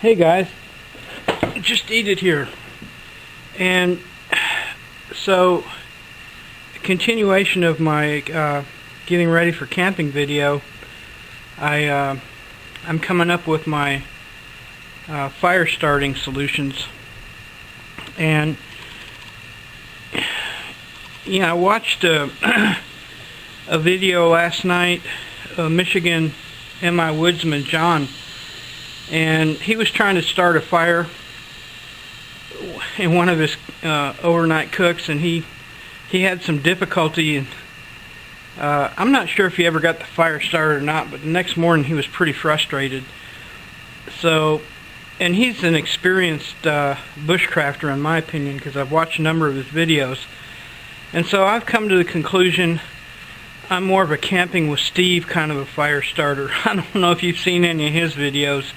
Hey guys, just eat it here. And so, a continuation of my getting ready for camping video, I'm coming up with my fire starting solutions. And I watched a video last night of Michigan MI woodsman John, and he was trying to start a fire in one of his overnight cooks, and he had some difficulty, and I'm not sure if he ever got the fire started or not, but the next morning he was pretty frustrated. So, and he's an experienced bushcrafter in my opinion, because I've watched a number of his videos, and so I've come to the conclusion I'm more of a camping with Steve kind of a fire starter. I don't know if you've seen any of his videos,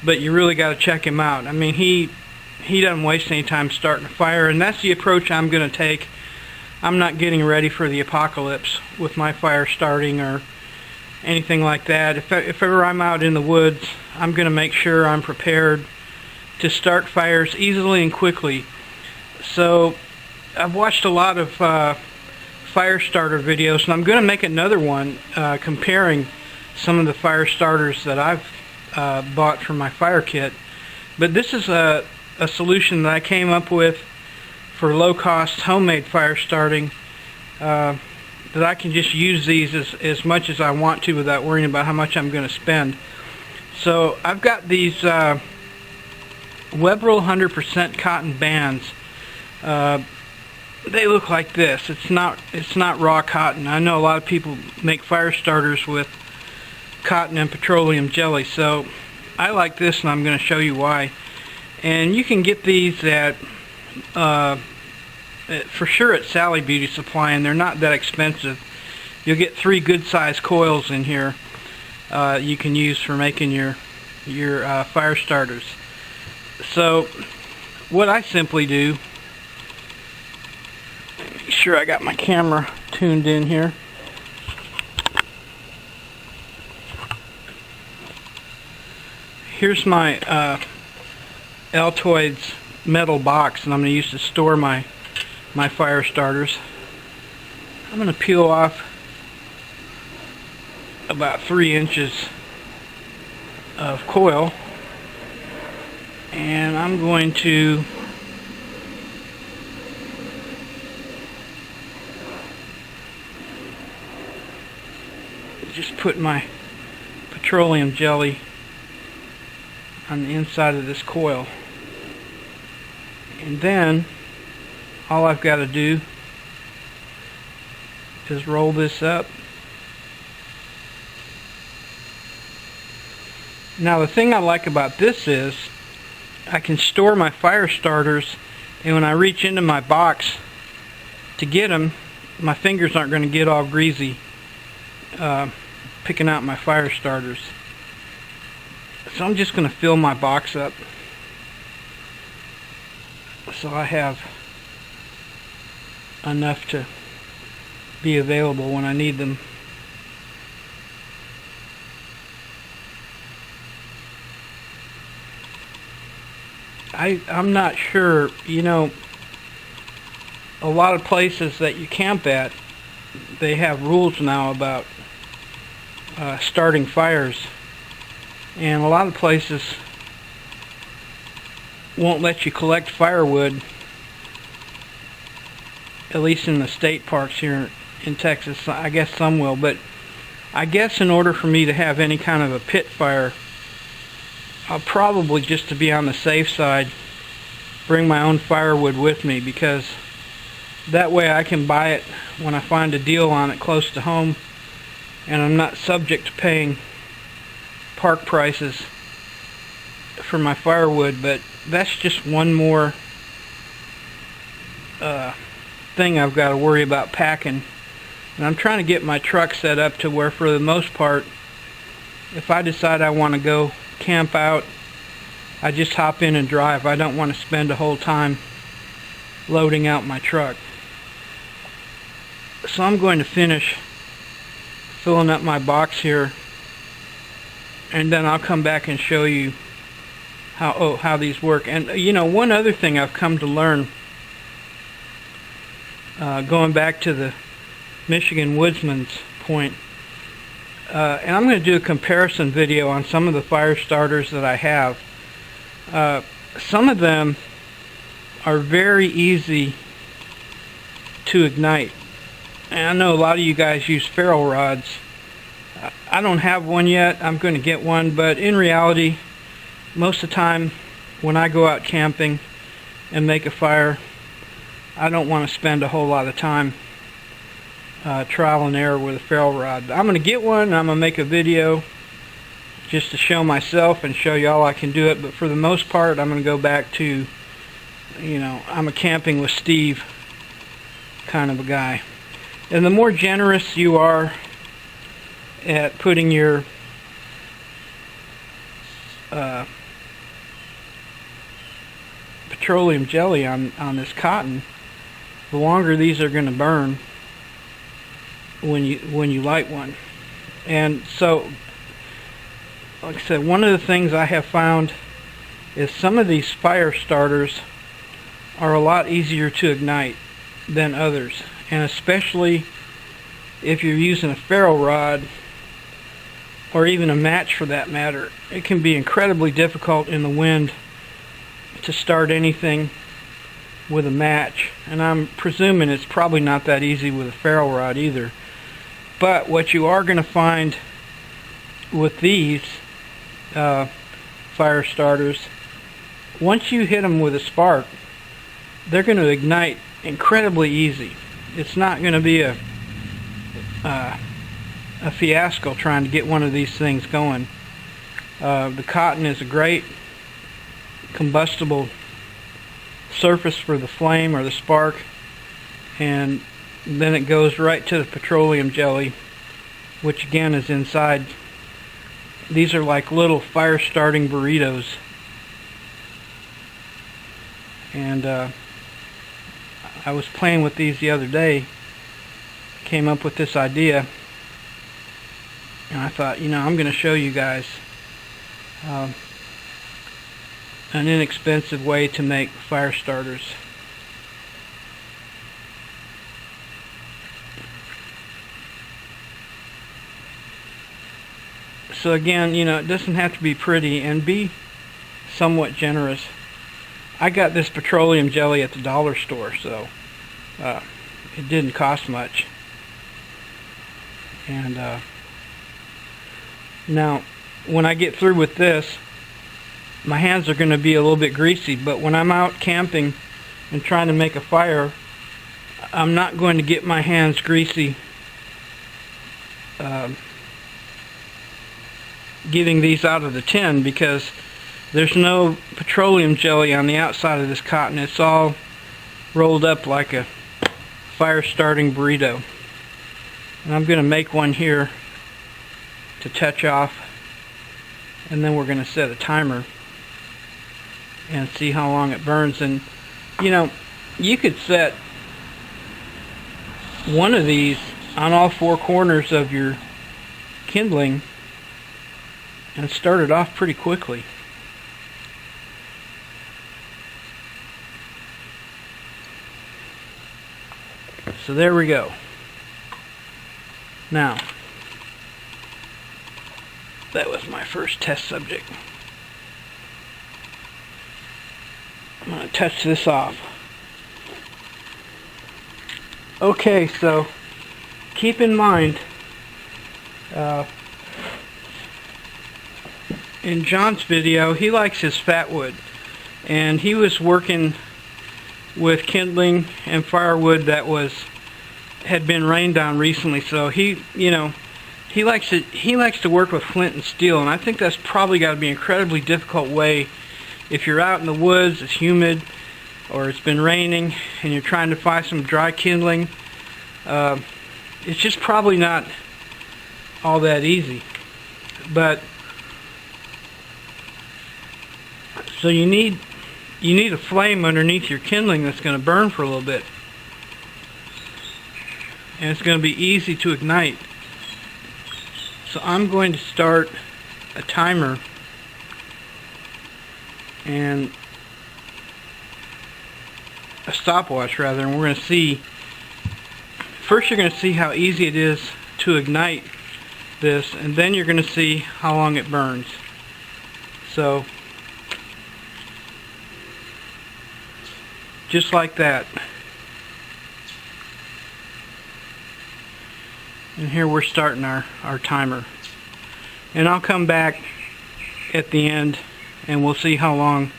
but you really got to check him out. I mean, he doesn't waste any time starting a fire, and that's the approach I'm going to take. I'm not getting ready for the apocalypse with my fire starting or anything like that. If ever I'm out in the woods, I'm going to make sure I'm prepared to start fires easily and quickly. So I've watched a lot of fire starter videos, and I'm going to make another one comparing some of the fire starters that I've bought for my fire kit. But this is a solution that I came up with for low-cost homemade fire starting, that I can just use these as much as I want to without worrying about how much I'm going to spend. So I've got these Webril 100% cotton bands. They look like this. It's not raw cotton. I know a lot of people make fire starters with cotton and petroleum jelly, so I like this, and I'm going to show you why. And you can get these at for sure at Sally Beauty Supply, and they're not that expensive. You'll get 3 good sized coils in here you can use for making your fire starters. So what I simply do, make sure I got my camera tuned in here. Here's my Altoids metal box, and I'm going to use to store my fire starters. I'm going to peel off about 3 inches of coil, and I'm going to just put my petroleum jelly on the inside of this coil, and then all I've got to do is roll this up. Now the thing I like about this is I can store my fire starters, and when I reach into my box to get them, my fingers aren't going to get all greasy picking out my fire starters. So I'm just going to fill my box up so I have enough to be available when I need them. I'm not sure, a lot of places that you camp at, they have rules now about starting fires. And a lot of places won't let you collect firewood, at least in the state parks here in Texas. I guess some will, but I guess in order for me to have any kind of a pit fire, I'll probably, just to be on the safe side, bring my own firewood with me, because that way I can buy it when I find a deal on it close to home, and I'm not subject to paying park prices for my firewood. But that's just one more thing I've got to worry about packing. And I'm trying to get my truck set up to where, for the most part, if I decide I want to go camp out, I just hop in and drive. I don't want to spend a whole time loading out my truck. So I'm going to finish filling up my box here, and then I'll come back and show you how these work. And you know, one other thing I've come to learn, going back to the Michigan Woodsman's point, and I'm going to do a comparison video on some of the fire starters that I have. Some of them are very easy to ignite, and I know a lot of you guys use ferro rods. I don't have one yet. I'm going to get one, but in reality, most of the time when I go out camping and make a fire, I don't want to spend a whole lot of time trial and error with a ferro rod. I'm going to get one and I'm going to make a video just to show myself and show y'all I can do it, but for the most part I'm going to go back to, you know, I'm a camping with Steve kind of a guy. And the more generous you are at putting your petroleum jelly on this cotton, the longer these are going to burn when you light one. And so, like I said, one of the things I have found is some of these fire starters are a lot easier to ignite than others, and especially if you're using a ferro rod or even a match for that matter. It can be incredibly difficult in the wind to start anything with a match, and I'm presuming it's probably not that easy with a ferro rod either. But what you are going to find with these fire starters, once you hit them with a spark, they're going to ignite incredibly easy. It's not going to be a fiasco trying to get one of these things going. The cotton is a great combustible surface for the flame or the spark, and then it goes right to the petroleum jelly, which again is inside. These are like little fire starting burritos, and I was playing with these the other day, came up with this idea, and I thought, you know, I'm going to show you guys an inexpensive way to make fire starters. So again, you know, it doesn't have to be pretty, and be somewhat generous. I got this petroleum jelly at the dollar store, so it didn't cost much. And now, when I get through with this, my hands are going to be a little bit greasy, but when I'm out camping and trying to make a fire, I'm not going to get my hands greasy getting these out of the tin, because there's no petroleum jelly on the outside of this cotton. It's all rolled up like a fire starting burrito. And I'm going to make one here to touch off, and then we're going to set a timer and see how long it burns. And you know, you could set one of these on all four corners of your kindling and start it off pretty quickly. So there we go. Now, that was my first test subject. I'm going to touch this off. Okay, so keep in mind, in John's video, he likes his fat wood, and he was working with kindling and firewood that had been rained on recently. So he, you know, he likes to work with flint and steel, and I think that's probably got to be an incredibly difficult way if you're out in the woods, it's humid, or it's been raining, and you're trying to find some dry kindling. It's just probably not all that easy. But so you need a flame underneath your kindling that's going to burn for a little bit, and it's going to be easy to ignite. So I'm going to start a timer and a stopwatch rather, and we're going to see, first you're going to see how easy it is to ignite this, and then you're going to see how long it burns. So just like that. And here we're starting our timer. And I'll come back at the end and we'll see how long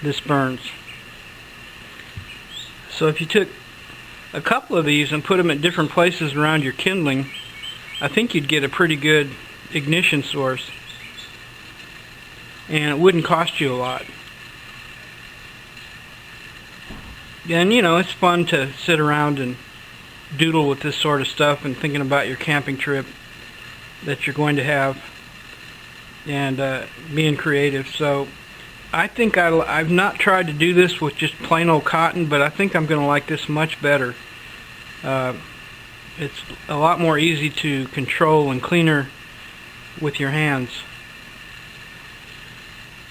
this burns. So if you took a couple of these and put them at different places around your kindling, I think you'd get a pretty good ignition source. And it wouldn't cost you a lot. And you know, it's fun to sit around and doodle with this sort of stuff and thinking about your camping trip that you're going to have, and being creative. So I think I've not tried to do this with just plain old cotton, but I think I'm going to like this much better. It's a lot more easy to control and cleaner with your hands.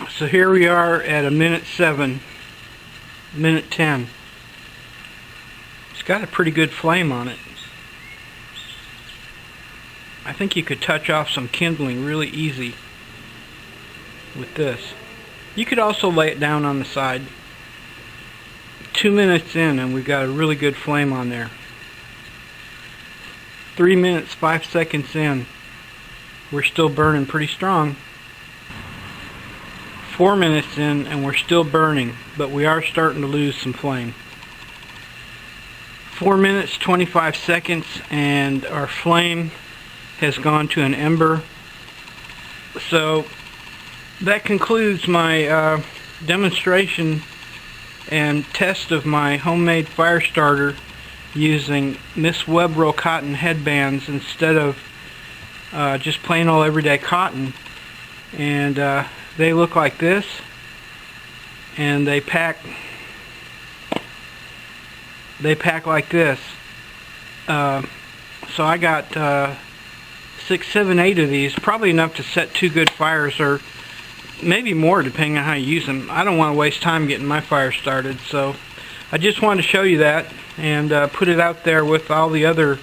So here we are at a minute 7, minute 10. It's got a pretty good flame on it. I think you could touch off some kindling really easy with this. You could also lay it down on the side. 2 minutes in and we've got a really good flame on there. 3 minutes 5 seconds in, we're still burning pretty strong. 4 minutes in and we're still burning, but we are starting to lose some flame. 4 minutes 25 seconds and our flame has gone to an ember. So that concludes my demonstration and test of my homemade fire starter using Miss Web Roll cotton headbands instead of just plain old everyday cotton. And they look like this, and they pack like this. So I got 6, 7, 8 of these, probably enough to set 2 good fires, or maybe more depending on how you use them. I don't want to waste time getting my fire started, so I just wanted to show you that and put it out there with all the other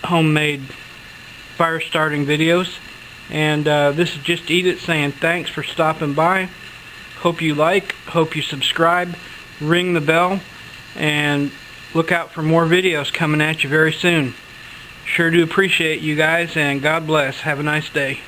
homemade fire starting videos. And this is Just Eat It saying thanks for stopping by. Hope you like, hope you subscribe, ring the bell, and look out for more videos coming at you very soon. Sure do appreciate you guys, and God bless. Have a nice day.